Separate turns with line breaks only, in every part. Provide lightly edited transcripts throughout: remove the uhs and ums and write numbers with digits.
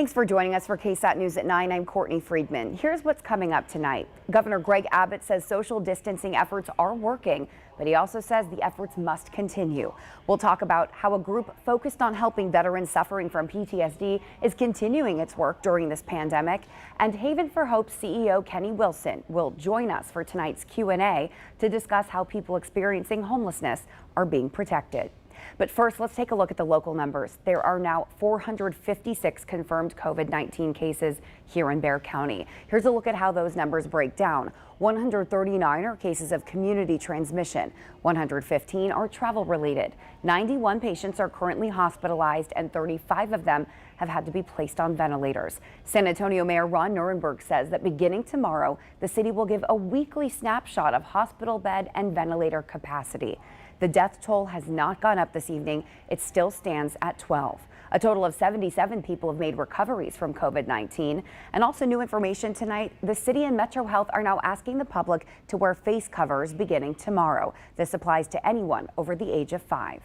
Thanks for joining us for KSAT News at 9. I'm Courtney Friedman. Here's what's coming up tonight. Governor Greg Abbott says social distancing efforts are working, but he also says the efforts must continue. We'll talk about how a group focused on helping veterans suffering from PTSD is continuing its work during this pandemic. And Haven for Hope CEO Kenny Wilson will join us for tonight's Q&A to discuss how people experiencing homelessness are being protected. But first, let's take a look at the local numbers. There are now 456 confirmed COVID-19 cases here in Bexar County. Here's a look at how those numbers break down. 139 are cases of community transmission. 115 are travel related. 91 patients are currently hospitalized and 35 of them have had to be placed on ventilators. San Antonio Mayor Ron Nirenberg says that beginning tomorrow, the city will give a weekly snapshot of hospital bed and ventilator capacity. The death toll has not gone up this evening. It still stands at 12. A total of 77 people have made recoveries from COVID-19. And also new information tonight, the city and Metro Health are now asking the public to wear face covers beginning tomorrow. This applies to anyone over the age of 5.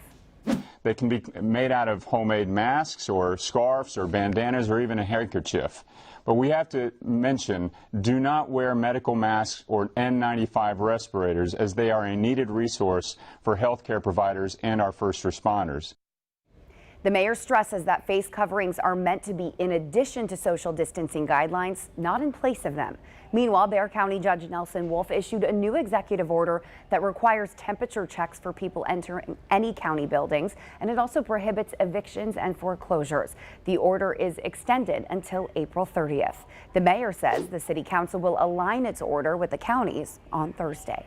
They can be made out of homemade masks or scarves or bandanas or even a handkerchief. But we have to mention, do not wear medical masks or N95 respirators, as they are a needed resource for healthcare providers and our first responders.
The mayor stresses that face coverings are meant to be in addition to social distancing guidelines, not in place of them. Meanwhile, Bexar County Judge Nelson Wolf issued a new executive order that requires temperature checks for people entering any county buildings, and it also prohibits evictions and foreclosures. The order is extended until April 30th. The mayor says the city council will align its order with the county's on Thursday.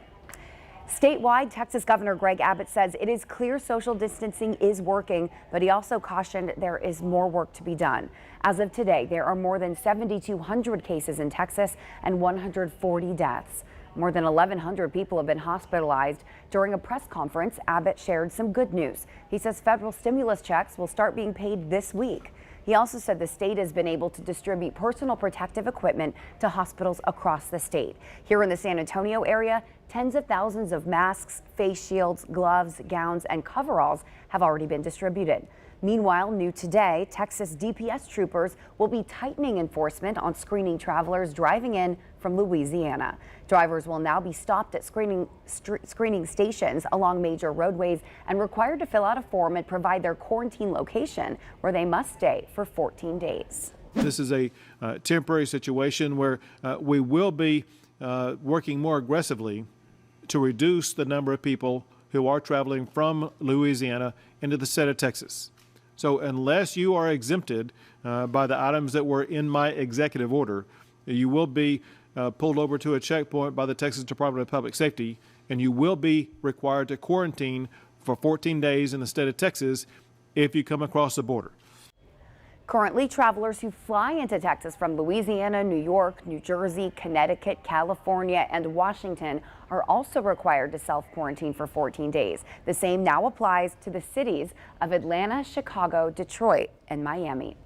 Statewide, Texas Governor Greg Abbott says it is clear social distancing is working, but he also cautioned there is more work to be done. As of today, there are more than 7,200 cases in Texas and 140 deaths. More than 1,100 people have been hospitalized. During a press conference, Abbott shared some good news. He says federal stimulus checks will start being paid this week. He also said the state has been able to distribute personal protective equipment to hospitals across the state. Here in the San Antonio area, tens of thousands of masks, face shields, gloves, gowns, and coveralls have already been distributed. Meanwhile, new today, Texas DPS troopers will be tightening enforcement on screening travelers driving in from Louisiana. Drivers will now be stopped at screening stations along major roadways and required to fill out a form and provide their quarantine location, where they must stay for 14 days.
This is a temporary situation where we will be working more aggressively to reduce the number of people who are traveling from Louisiana into the state of Texas. So unless you are exempted by the items that were in my executive order, you will be pulled over to a checkpoint by the Texas Department of Public Safety, and you will be required to quarantine for 14 days in the state of Texas if you come across the border.
Currently, travelers who fly into Texas from Louisiana, New York, New Jersey, Connecticut, California, and Washington are also required to self-quarantine for 14 days. The same now applies to the cities of Atlanta, Chicago, Detroit, and Miami.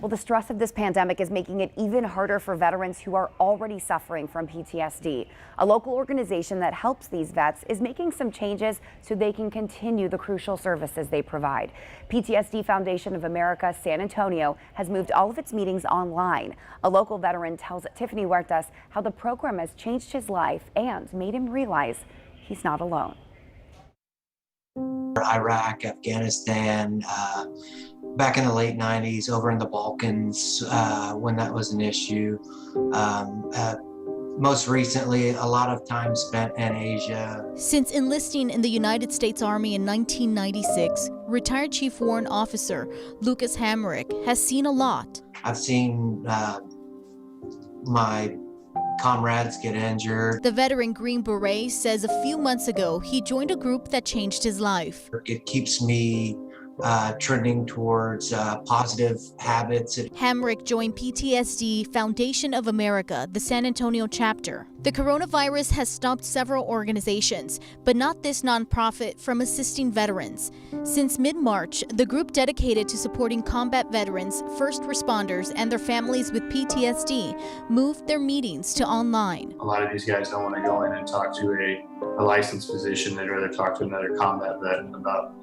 Well, the stress of this pandemic is making it even harder for veterans who are already suffering from PTSD. A local organization that helps these vets is making some changes so they can continue the crucial services they provide. PTSD Foundation of America San Antonio has moved all of its meetings online. A local veteran tells Tiffany Huertas how the program has changed his life and made him realize he's not alone.
Iraq, Afghanistan, back in the late 90s, over in the Balkans, when that was an issue. Most recently, a lot of time spent in Asia.
Since enlisting in the United States Army in 1996, retired Chief Warrant Officer Lucas Hamrick has seen a lot.
I've seen my comrades get injured.
The veteran Green Beret says a few months ago he joined a group that changed his life.
It keeps me trending towards positive habits.
Hamrick joined PTSD Foundation of America, the San Antonio chapter. The coronavirus has stopped several organizations, but not this nonprofit from assisting veterans. Since mid-March, the group dedicated to supporting combat veterans, first responders, and their families with PTSD moved their meetings to online.
A lot of these guys don't want to go in and talk to a licensed physician. They'd rather talk to another combat vet about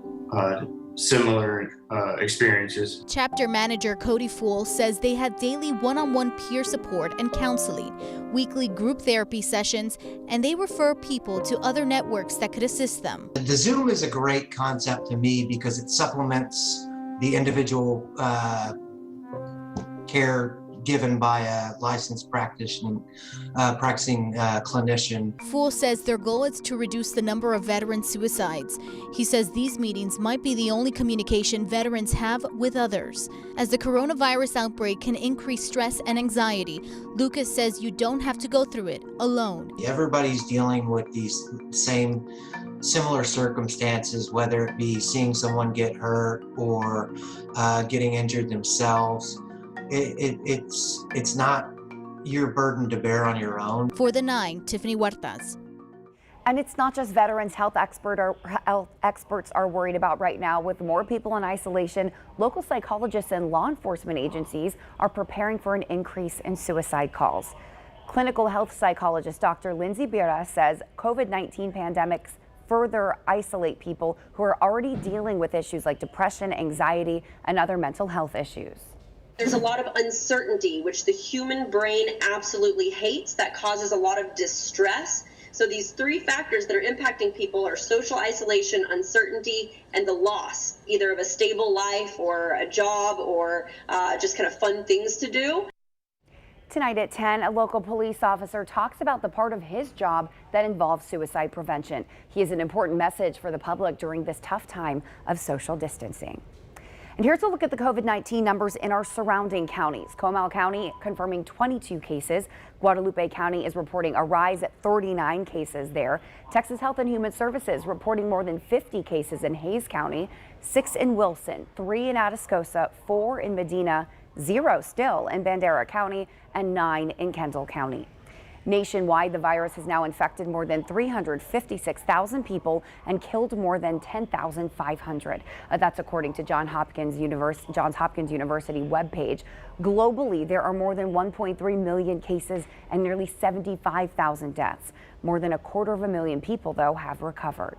similar experiences.
Chapter manager Cody Fool says they have daily one-on-one peer support and counseling, weekly group therapy sessions, and they refer people to other networks that could assist them.
The Zoom is a great concept to me because it supplements the individual care given by a licensed practicing clinician.
Fool says their goal is to reduce the number of veteran suicides. He says these meetings might be the only communication veterans have with others. As the coronavirus outbreak can increase stress and anxiety, Lucas says you don't have to go through it alone.
Everybody's dealing with these similar circumstances, whether it be seeing someone get hurt or getting injured themselves. It's not your burden to bear on your own.
For the 9, Tiffany Huertas.
And it's not just veterans health experts are worried about right now. With more people in isolation, local psychologists and law enforcement agencies are preparing for an increase in suicide calls. Clinical health psychologist Dr. Lindsay Bira says COVID-19 pandemics further isolate people who are already dealing with issues like depression, anxiety, and other mental health issues.
There's a lot of uncertainty, which the human brain absolutely hates. That causes a lot of distress. So these 3 factors that are impacting people are social isolation, uncertainty, and the loss, either of a stable life or a job or just kind of fun things to do.
Tonight at 10, a local police officer talks about the part of his job that involves suicide prevention. He has an important message for the public during this tough time of social distancing. And here's a look at the COVID-19 numbers in our surrounding counties. Comal County confirming 22 cases. Guadalupe County is reporting a rise at 39 cases there. Texas Health and Human Services reporting more than 50 cases in Hays County, 6 in Wilson, 3 in Atascosa, 4 in Medina, 0 still in Bandera County, and 9 in Kendall County. Nationwide, the virus has now infected more than 356,000 people and killed more than 10,500. That's according to Johns Hopkins University webpage. Globally, there are more than 1.3 million cases and nearly 75,000 deaths. More than 250,000 people, though, have recovered.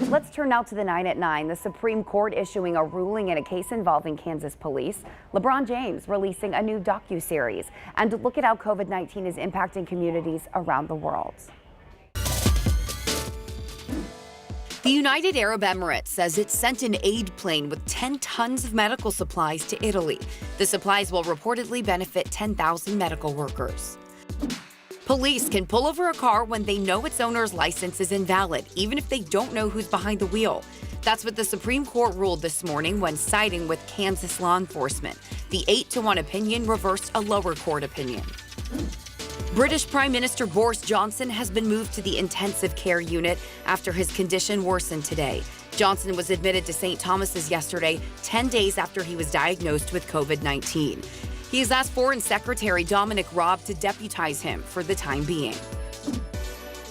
Let's turn now to the 9 at 9. The Supreme Court issuing a ruling in a case involving Kansas police. LeBron James releasing a new docuseries. And look at how COVID-19 is impacting communities around the world.
The United Arab Emirates says it sent an aid plane with 10 tons of medical supplies to Italy. The supplies will reportedly benefit 10,000 medical workers. Police can pull over a car when they know its owner's license is invalid, even if they don't know who's behind the wheel. That's what the Supreme Court ruled this morning when siding with Kansas law enforcement. The 8-1 opinion reversed a lower court opinion. British Prime Minister Boris Johnson has been moved to the intensive care unit after his condition worsened today. Johnson was admitted to St. Thomas's yesterday, 10 days after he was diagnosed with COVID-19. He has asked Foreign Secretary Dominic Raab to deputize him for the time being.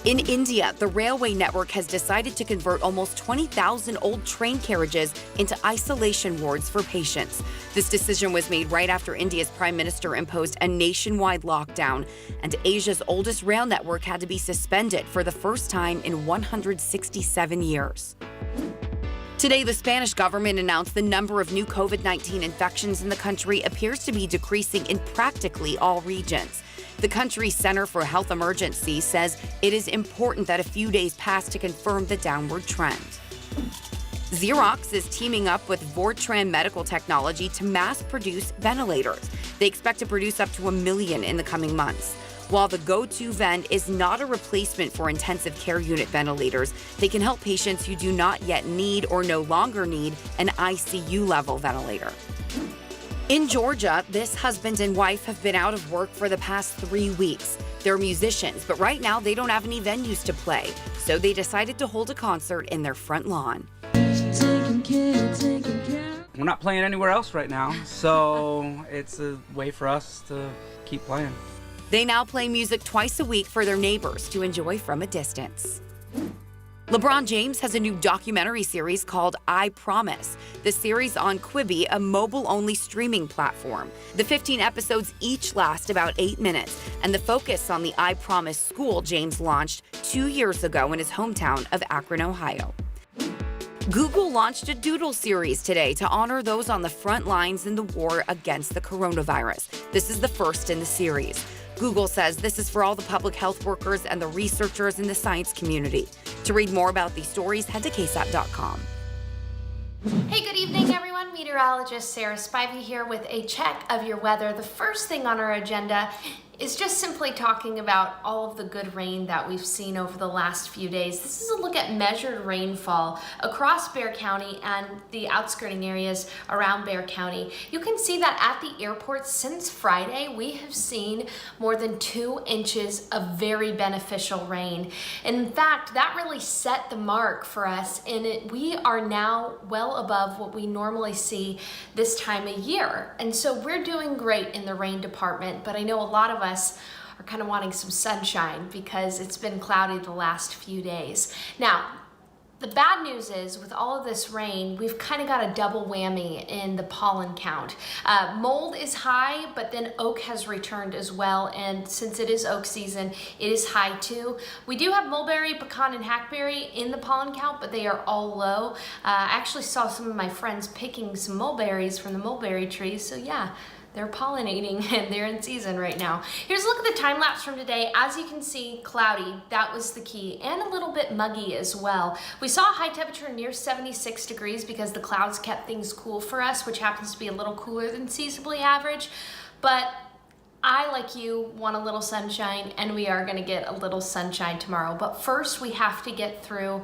In India, the railway network has decided to convert almost 20,000 old train carriages into isolation wards for patients. This decision was made right after India's prime minister imposed a nationwide lockdown, and Asia's oldest rail network had to be suspended for the first time in 167 years. Today, the Spanish government announced the number of new COVID-19 infections in the country appears to be decreasing in practically all regions. The country's Center for Health Emergency says it is important that a few days pass to confirm the downward trend. Xerox is teaming up with Fortran Medical Technology to mass-produce ventilators. They expect to produce up to 1 million in the coming months. While the go-to vent is not a replacement for intensive care unit ventilators, they can help patients who do not yet need or no longer need an ICU-level ventilator. In Georgia, this husband and wife have been out of work for the past 3 weeks. They're musicians, but right now they don't have any venues to play, so they decided to hold a concert in their front lawn.
We're not playing anywhere else right now, so it's a way for us to keep playing.
They now play music twice a week for their neighbors to enjoy from a distance. LeBron James has a new documentary series called I Promise. The series on Quibi, a mobile-only streaming platform. The 15 episodes each last about 8 minutes, and the focus on the I Promise school James launched 2 years ago in his hometown of Akron, Ohio. Google launched a doodle series today to honor those on the front lines in the war against the coronavirus. This is the first in the series. Google says this is for all the public health workers and the researchers in the science community. To read more about these stories, head to KSAT.com.
Hey, good evening, everyone. Meteorologist Sarah Spivey here with a check of your weather. The first thing on our agenda is just simply talking about all of the good rain that we've seen over the last few days. This is a look at measured rainfall across Bexar County and the outskirting areas around Bexar County. You can see that at the airport since Friday, we have seen more than 2 inches of very beneficial rain. In fact, that really set the mark for us, and we are now well above what we normally see this time of year. And so we're doing great in the rain department, but I know a lot of us are kind of wanting some sunshine because it's been cloudy the last few days. Now, the bad news is with all of this rain, we've kind of got a double whammy in the pollen count. Mold is high, but then oak has returned as well. And since it is oak season, it is high too. We do have mulberry, pecan, and hackberry in the pollen count, but they are all low. I actually saw some of my friends picking some mulberries from the mulberry trees. So yeah, they're pollinating and they're in season right now. Here's a look at the time lapse from today. As you can see, cloudy, that was the key, and a little bit muggy as well. We saw a high temperature near 76 degrees because the clouds kept things cool for us, which happens to be a little cooler than seasonably average. But I, like you, want a little sunshine, and we are gonna get a little sunshine tomorrow. But first, we have to get through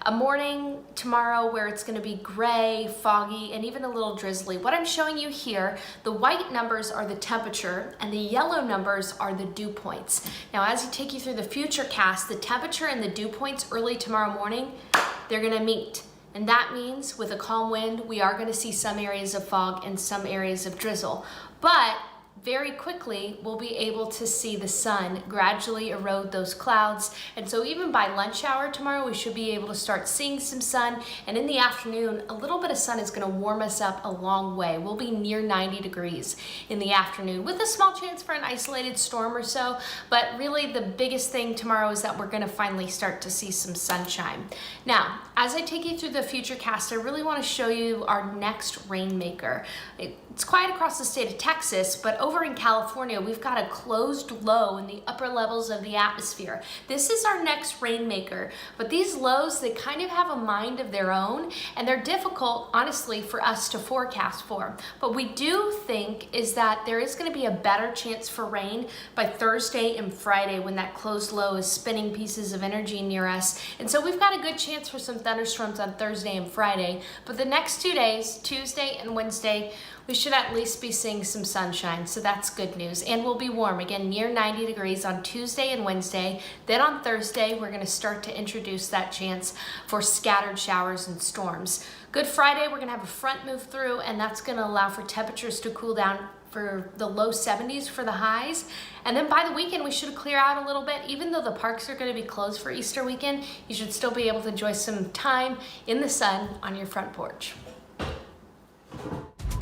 a morning tomorrow where it's gonna be gray, foggy, and even a little drizzly. What I'm showing you here, the white numbers are the temperature, and the yellow numbers are the dew points. Now, as I take you through the future cast, the temperature and the dew points early tomorrow morning, they're gonna meet. And that means with a calm wind, we are gonna see some areas of fog and some areas of drizzle. But very quickly, we'll be able to see the sun gradually erode those clouds. And so even by lunch hour tomorrow, we should be able to start seeing some sun. And in the afternoon, a little bit of sun is gonna warm us up a long way. We'll be near 90 degrees in the afternoon with a small chance for an isolated storm or so. But really the biggest thing tomorrow is that we're gonna finally start to see some sunshine. Now, as I take you through the future cast, I really wanna show you our next rainmaker. It's quiet across the state of Texas, but over in California, we've got a closed low in the upper levels of the atmosphere. This is our next rainmaker, but these lows, they kind of have a mind of their own, and they're difficult, honestly, for us to forecast for. But we do think is that there is gonna be a better chance for rain by Thursday and Friday when that closed low is spinning pieces of energy near us. And so we've got a good chance for some thunderstorms on Thursday and Friday, but the next 2 days, Tuesday and Wednesday, we should at least be seeing some sunshine, so that's good news. And we'll be warm, again, near 90 degrees on Tuesday and Wednesday. Then on Thursday, we're gonna start to introduce that chance for scattered showers and storms. Good Friday, we're gonna have a front move through, and that's gonna allow for temperatures to cool down for the low 70s for the highs. And then by the weekend, we should clear out a little bit. Even though the parks are gonna be closed for Easter weekend, you should still be able to enjoy some time in the sun on your front porch.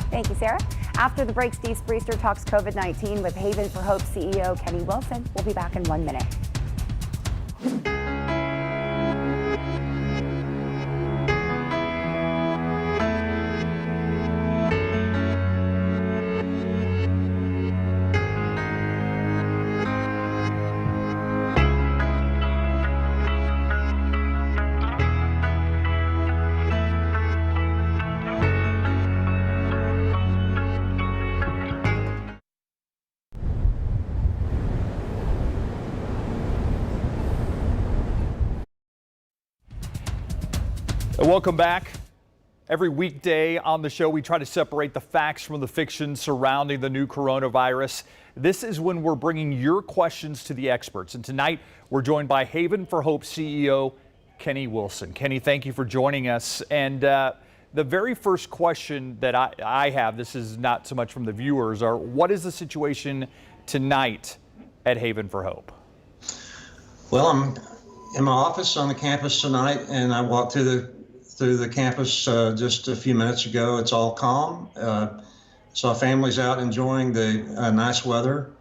Thank you, Sarah. After the break, Steve Spreester talks COVID-19 with Haven for Hope CEO Kenny Wilson. We'll be back in 1 minute.
Welcome back. Every weekday on the show, we try to separate the facts from the fiction surrounding the new coronavirus. This is when we're bringing your questions to the experts. And tonight, we're joined by Haven for Hope CEO Kenny Wilson. Kenny, thank you for joining us. And the very first question that I have, this is not so much from the viewers, are what is the situation tonight at Haven for Hope?
Well, I'm in my office on the campus tonight, and I walked through the campus just a few minutes ago. It's all calm. Saw families out enjoying the nice weather.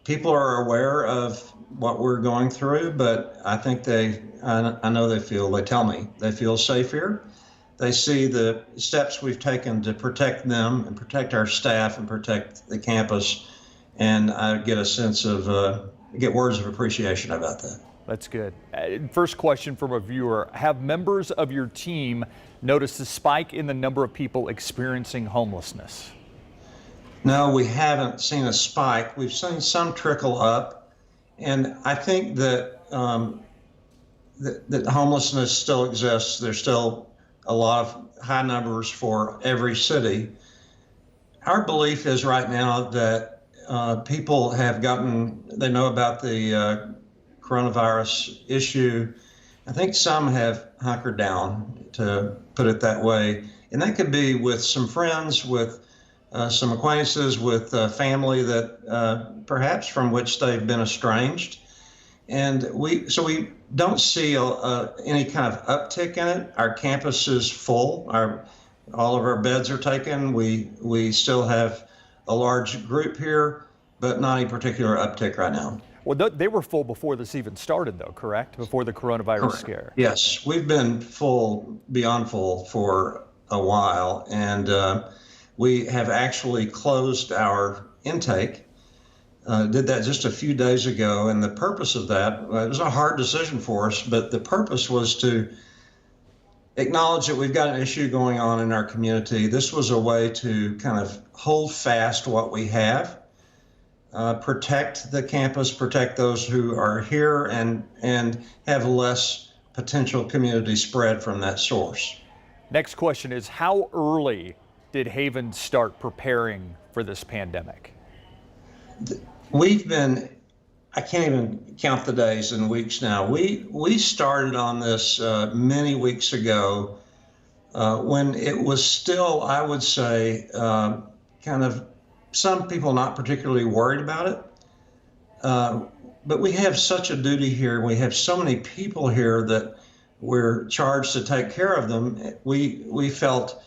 People are aware of what we're going through, but I think they I know they tell me they feel safe here. They see the steps we've taken to protect them and protect our staff and protect the campus. And I get a sense of, get words of appreciation about that.
That's good. First question from a viewer. Have members of your team noticed a spike in the number of people experiencing homelessness?
No, we haven't seen a spike. We've seen some trickle up. And I think that, that homelessness still exists. There's still a lot of high numbers for every city. Our belief is right now that people have they know about the coronavirus issue. I think some have hunkered down, to put it that way. And that could be with some friends, with some acquaintances, with family that perhaps from which they've been estranged. And we don't see any kind of uptick in it. Our campus is full. All of our beds are taken. We still have a large group here, but not any particular uptick right now.
Well, they were full before this even started, though, correct? Before the coronavirus scare.
Yes, we've been full, beyond full, for a while, and we have actually closed our intake. Did that just a few days ago, and the purpose of that, it was a hard decision for us, but the purpose was to acknowledge that we've got an issue going on in our community. This was a way to kind of hold fast what we have, protect the campus, protect those who are here, and have less potential community spread from that source.
Next question is, how early did Haven start preparing for this pandemic?
We've been, I can't even count the days and weeks now. We started on this many weeks ago when it was still, I would say, kind of some people not particularly worried about it. But we have such a duty here. We have so many people here that we're charged to take care of them. We felt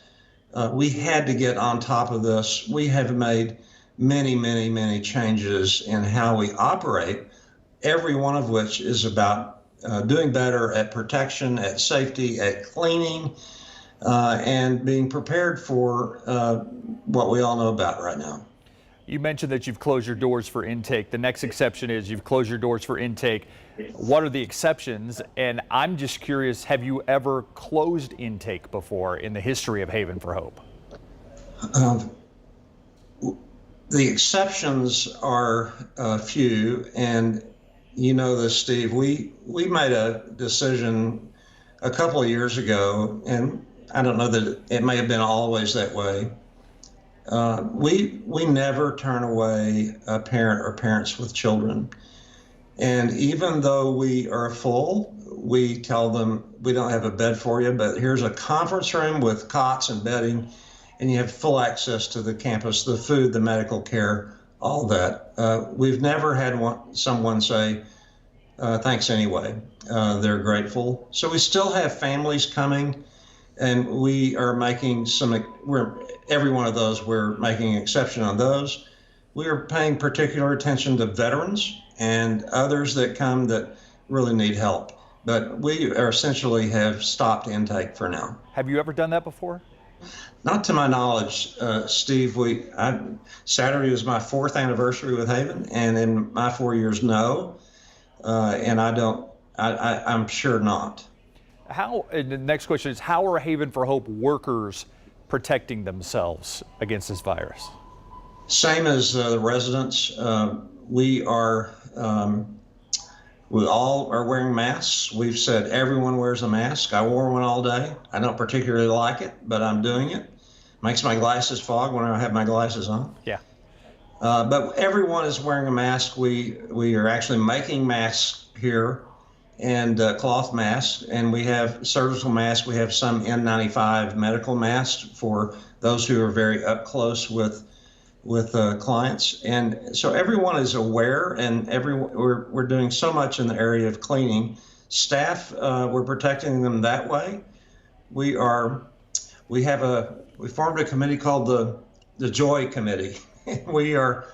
we had to get on top of this. We have made many changes in how we operate, every one of which is about doing better at protection, at safety, at cleaning, and being prepared for what we all know about right now.
You mentioned that you've closed your doors for intake. The next exception is you've closed your doors for intake. What are the exceptions? And I'm just curious, have you ever closed intake before in the history of Haven for Hope?
The exceptions are few, and you know this, Steve. We made a decision a couple of years ago, and I don't know that it may have been always that way. We never turn away a parent or parents with children. And even though we are full, we tell them we don't have a bed for you, but here's a conference room with cots and bedding, and you have full access to the campus, the food, the medical care, all that. We've never had someone say, thanks anyway. They're grateful. So we still have families coming, and we are making every one of those, we're making an exception on those. We are paying particular attention to veterans and others that come that really need help. But we are essentially have stopped intake for now.
Have you ever done that before?
Not to my knowledge, Steve. Saturday was my 4th anniversary with Haven, and in my 4 years, no. And I'm sure not.
And the next question is, how are Haven for Hope workers protecting themselves against this virus?
Same as the residents. We all are wearing masks. We've said everyone wears a mask. I wore one all day. I don't particularly like it, but I'm doing it. Makes my glasses fog when I have my glasses on.
Yeah.
But everyone is wearing a mask. We are actually making masks here, and cloth masks, and we have surgical masks. We have some N95 medical masks for those who are very up close with clients. And so everyone is aware, and we're doing so much in the area of cleaning. Staff, we're protecting them that way. We formed a committee called the Joy Committee. We are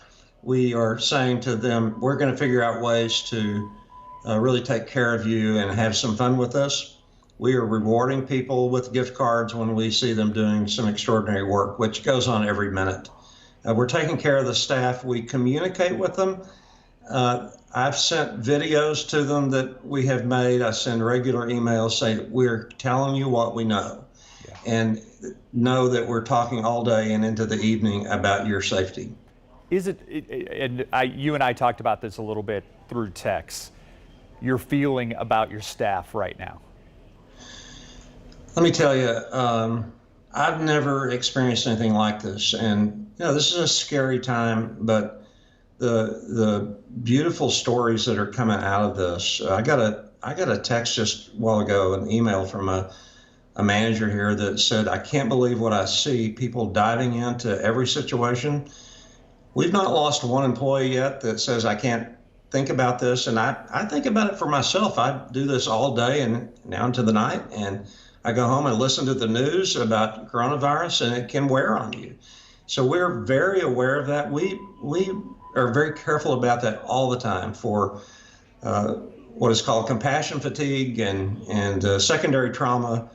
saying to them, we're going to figure out ways to really take care of you and have some fun with us. We are rewarding people with gift cards when we see them doing some extraordinary work, which goes on every minute. We're taking care of the staff. We communicate with them. I've sent videos to them that we have made. I send regular emails saying, we're telling you what we know. Yeah. And know that we're talking all day and into the evening about your safety.
Is it, and you and I talked about this a little bit through text, your feeling about your staff right now?
Let me tell you, I've never experienced anything like this. And, you know, this is a scary time, but the beautiful stories that are coming out of this. I got a text just a while ago, an email from a manager here that said, I can't believe what I see, people diving into every situation. We've not lost one employee yet that says, I can't think about this. And I think about it for myself. I do this all day and now into the night. And I go home and listen to the news about coronavirus, and it can wear on you. So we're very aware of that. We are very careful about that all the time for what is called compassion fatigue and secondary trauma.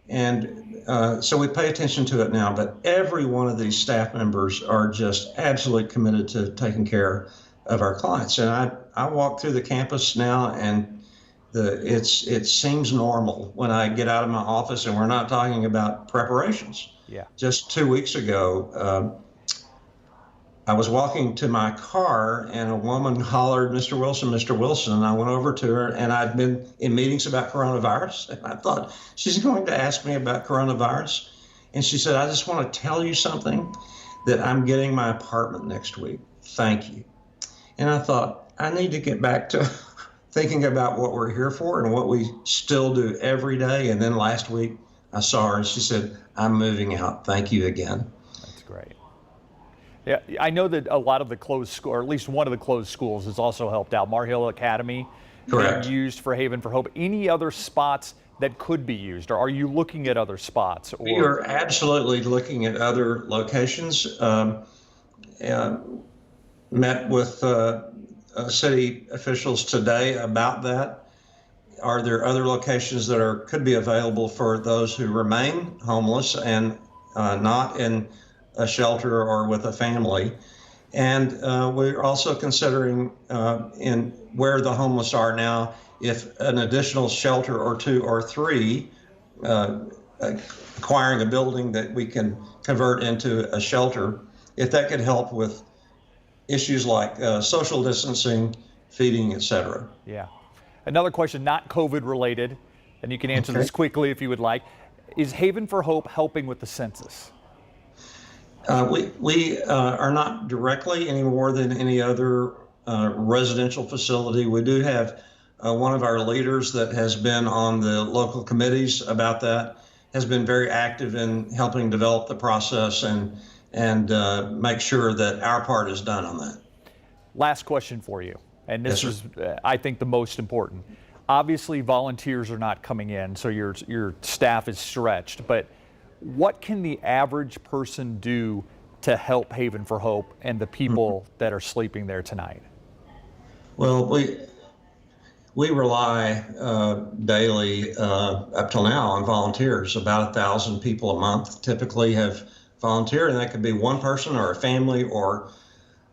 And so we pay attention to it now, but every one of these staff members are just absolutely committed to taking care of our clients. And I walk through the campus now, and it seems normal when I get out of my office, and we're not talking about preparations.
Yeah.
Just 2 weeks ago, I was walking to my car, and a woman hollered, Mr. Wilson, Mr. Wilson. And I went over to her, and I'd been in meetings about coronavirus. And I thought, she's going to ask me about coronavirus. And she said, I just want to tell you something, that I'm getting my apartment next week. Thank you. And I thought, I need to get back to thinking about what we're here for and what we still do every day. And then last week I saw her and she said, I'm moving out. Thank you again.
That's great. Yeah, I know that a lot of the closed school, or at least one of the closed schools, has also helped out. Mar Hill Academy
Correct.
being used for Haven for Hope. Any other spots that could be used, or are you looking at other spots?
We are absolutely looking at other locations. Met with city officials today about that. Are there other locations that could be available for those who remain homeless and not in a shelter or with a family? And we're also considering in where the homeless are now, if an additional shelter or 2 or 3, acquiring a building that we can convert into a shelter, if that could help with issues like social distancing, feeding, etc.
Yeah. Another question, not COVID related, and you can answer this quickly if you would like. Is Haven for Hope helping with the census?
We are not directly any more than any other residential facility. We do have one of our leaders that has been on the local committees about that, has been very active in helping develop the process and make sure that our part is done on that.
Last question for you, and this
Yes,
is, I think, the most important. Obviously, volunteers are not coming in, so your staff is stretched, but what can the average person do to help Haven for Hope and the people that are sleeping there tonight?
Well, we rely daily up till now on volunteers. About 1,000 people a month typically have volunteered, and that could be one person or a family or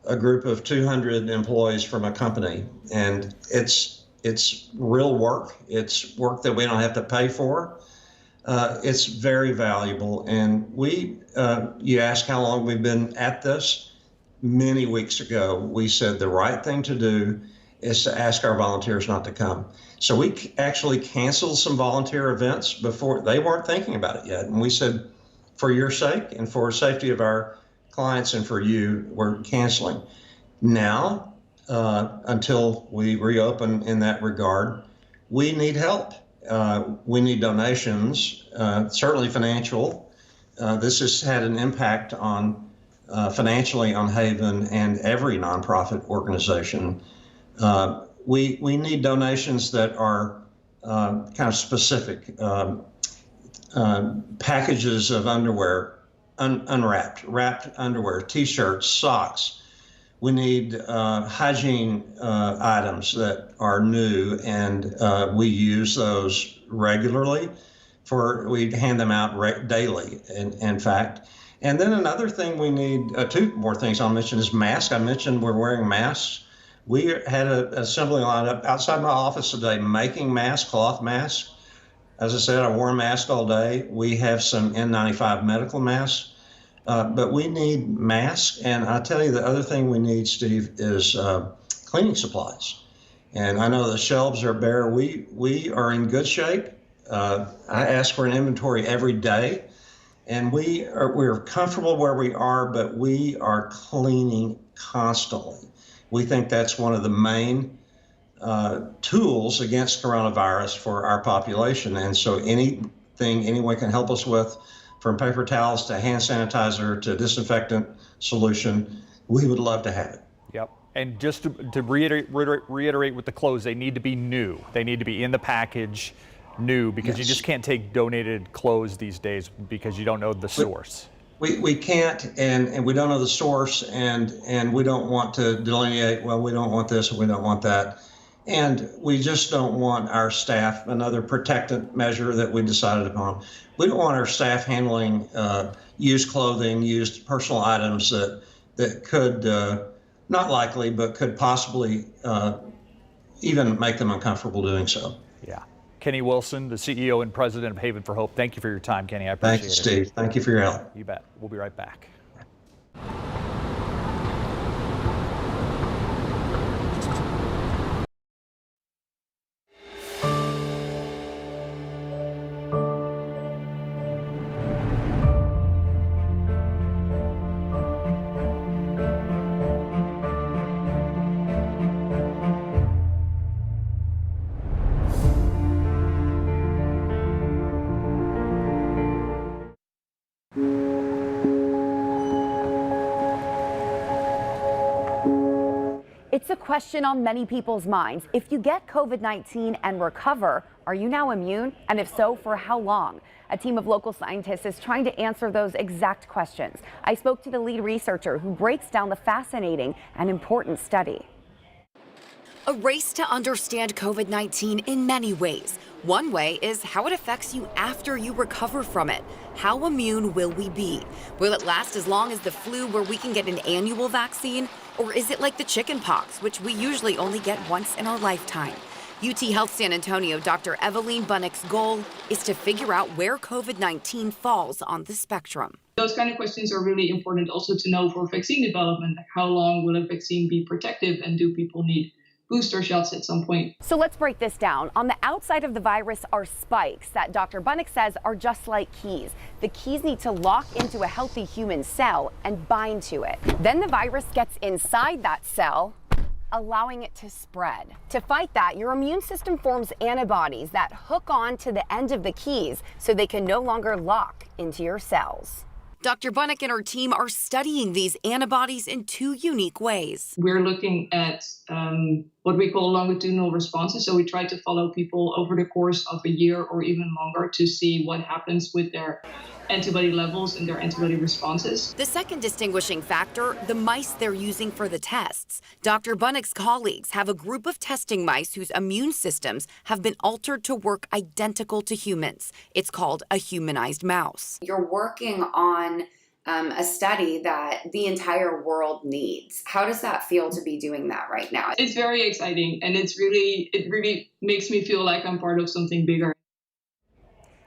a group of 200 employees from a company. And it's real work. It's work that we don't have to pay for. It's very valuable. And you ask how long we've been at this. Many weeks ago, we said the right thing to do is to ask our volunteers not to come. So we actually canceled some volunteer events before. They weren't thinking about it yet. And we said, for your sake and for safety of our clients and for you, we're canceling. Now, until we reopen in that regard, we need help. We need donations, certainly financial. This has had an impact on financially on Haven and every nonprofit organization. We need donations that are kind of specific. Packages of underwear, unwrapped, wrapped underwear, T-shirts, socks. We need hygiene items that are new, and we use those regularly. We hand them out daily, in fact. And then another thing we need, two more things I'll mention is masks. I mentioned we're wearing masks. We had an assembly line up outside my office today making masks, cloth masks. As I said, I wore a mask all day. We have some N95 medical masks, but we need masks. And I tell you, the other thing we need, Steve, is cleaning supplies. And I know the shelves are bare. We are in good shape. I ask for an inventory every day, and we're comfortable where we are, but we are cleaning constantly. We think that's one of the main tools against coronavirus for our population. And so anything anyone can help us with, from paper towels to hand sanitizer to disinfectant solution, we would love to have it.
Yep. And just to reiterate with the clothes, they need to be new. They need to be in the package new, because
Yes.
You just can't take donated clothes these days because you don't know the source.
We can't, and we don't know the source, and we don't want to delineate, well, we don't want this and we don't want that. And we just don't want our staff, another protective measure that we decided upon, we don't want our staff handling used clothing, used personal items that could, not likely, but could possibly even make them uncomfortable doing so.
Yeah. Kenny Wilson, the CEO and president of Haven for Hope. Thank you for your time, Kenny. I appreciate it.
Thank you, Steve. Thank you for your help.
You bet. We'll be right back.
It's a question on many people's minds. If you get COVID-19 and recover, are you now immune? And if so, for how long? A team of local scientists is trying to answer those exact questions. I spoke to the lead researcher who breaks down the fascinating and important study.
A race to understand COVID-19 in many ways. One way is how it affects you after you recover from it. How immune will we be? Will it last as long as the flu, where we can get an annual vaccine? Or is it like the chicken pox, which we usually only get once in our lifetime? UT Health San Antonio Dr. Evelyn Bunnick's goal is to figure out where COVID-19 falls on the spectrum.
Those kind of questions are really important also to know for vaccine development. How long will a vaccine be protective, and do people need booster shots at some point?
So let's break this down. On the outside of the virus are spikes that Dr. Bunnick says are just like keys. The keys need to lock into a healthy human cell and bind to it. Then the virus gets inside that cell, allowing it to spread. To fight that, your immune system forms antibodies that hook on to the end of the keys so they can no longer lock into your cells.
Dr. Bunnick and her team are studying these antibodies in two unique ways.
We're looking at what we call longitudinal responses. So we try to follow people over the course of a year or even longer to see what happens with their antibody levels and their antibody responses.
The second distinguishing factor, the mice they're using for the tests. Dr. Bunnick's colleagues have a group of testing mice whose immune systems have been altered to work identical to humans. It's called a humanized mouse.
You're working on a study that the entire world needs. How does that feel to be doing that right now?
It's very exciting, and it really makes me feel like I'm part of something bigger.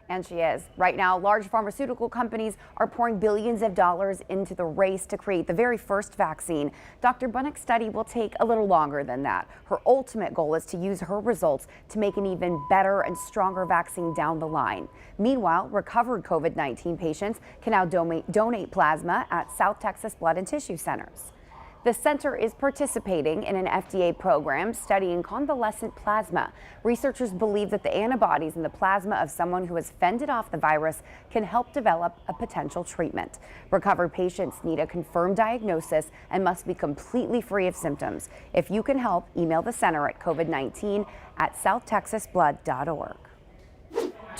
And she is. Right now, large pharmaceutical companies are pouring billions of dollars into the race to create the very first vaccine. Dr. Bunnick's study will take a little longer than that. Her ultimate goal is to use her results to make an even better and stronger vaccine down the line. Meanwhile, recovered COVID-19 patients can now donate plasma at South Texas Blood and Tissue Centers. The center is participating in an FDA program studying convalescent plasma. Researchers believe that the antibodies in the plasma of someone who has fended off the virus can help develop a potential treatment. Recovered patients need a confirmed diagnosis and must be completely free of symptoms. If you can help, email the center at COVID-19@southtexasblood.org.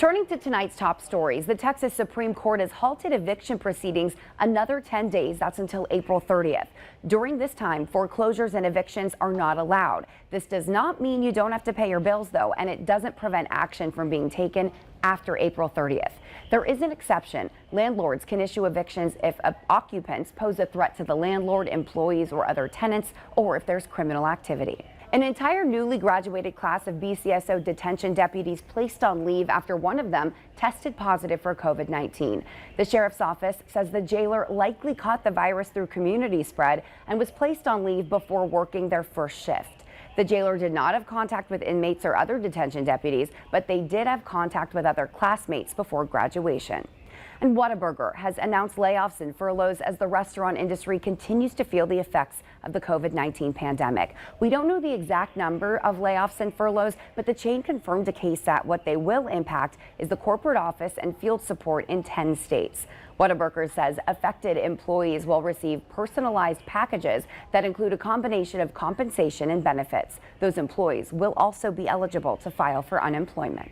Turning to tonight's top stories, the Texas Supreme Court has halted eviction proceedings another 10 days. That's until April 30th. During this time, foreclosures and evictions are not allowed. This does not mean you don't have to pay your bills, though, and it doesn't prevent action from being taken after April 30th. There is an exception. Landlords can issue evictions if occupants pose a threat to the landlord, employees, or other tenants, or if there's criminal activity. An entire newly graduated class of BCSO detention deputies placed on leave after one of them tested positive for COVID-19. The sheriff's office says the jailer likely caught the virus through community spread and was placed on leave before working their first shift. The jailer did not have contact with inmates or other detention deputies, but they did have contact with other classmates before graduation. And Whataburger has announced layoffs and furloughs as the restaurant industry continues to feel the effects of the COVID-19 pandemic. We don't know the exact number of layoffs and furloughs, but the chain confirmed to KSAT what they will impact is the corporate office and field support in 10 states. Whataburger says affected employees will receive personalized packages that include a combination of compensation and benefits. Those employees will also be eligible to file for unemployment.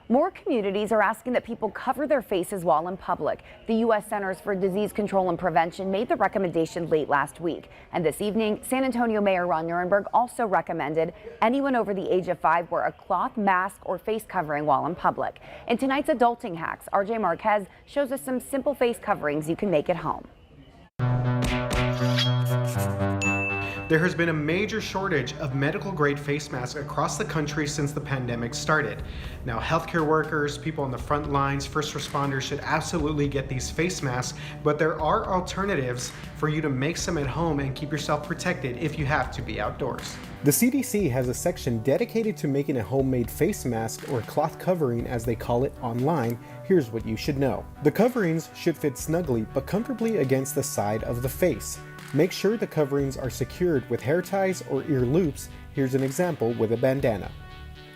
More communities are asking that people cover their faces while in public. The U.S. Centers for Disease Control and Prevention made the recommendation late last week. And this evening, San Antonio Mayor Ron Nirenberg also recommended anyone over the age of 5 wear a cloth mask or face covering while in public. In tonight's Adulting Hacks, RJ Marquez shows us some simple face coverings you can make at home.
There has been a major shortage of medical-grade face masks across the country since the pandemic started. Now, healthcare workers, people on the front lines, first responders should absolutely get these face masks, but there are alternatives for you to make some at home and keep yourself protected if you have to be outdoors.
The CDC has a section dedicated to making a homemade face mask, or cloth covering as they call it online. Here's what you should know. The coverings should fit snugly but comfortably against the side of the face. Make sure the coverings are secured with hair ties or ear loops. Here's an example with a bandana.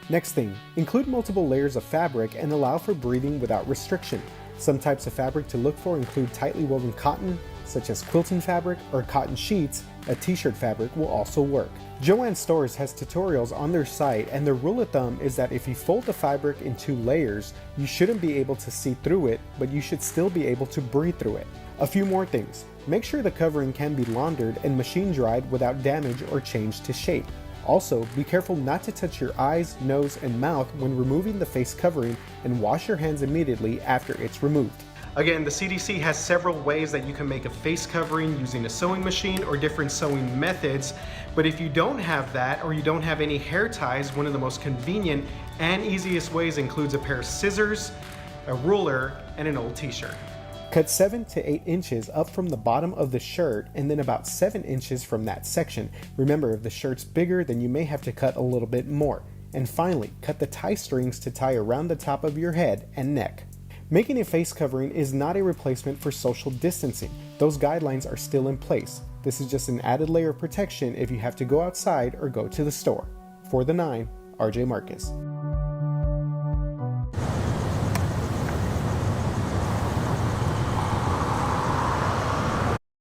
Next thing, include multiple layers of fabric and allow for breathing without restriction. Some types of fabric to look for include tightly woven cotton, such as quilting fabric or cotton sheets. A t-shirt fabric will also work. Joann Stores has tutorials on their site, and the rule of thumb is that if you fold the fabric in 2 layers, you shouldn't be able to see through it, but you should still be able to breathe through it. A few more things. Make sure the covering can be laundered and machine dried without damage or change to shape. Also, be careful not to touch your eyes, nose, and mouth when removing the face covering, and wash your hands immediately after it's removed.
Again, the CDC has several ways that you can make a face covering using a sewing machine or different sewing methods. But if you don't have that, or you don't have any hair ties, one of the most convenient and easiest ways includes a pair of scissors, a ruler, and an old t-shirt.
Cut 7 to 8 inches up from the bottom of the shirt and then about 7 inches from that section. Remember, if the shirt's bigger, then you may have to cut a little bit more. And finally, cut the tie strings to tie around the top of your head and neck. Making a face covering is not a replacement for social distancing. Those guidelines are still in place. This is just an added layer of protection if you have to go outside or go to the store. For the 9, RJ Marquez.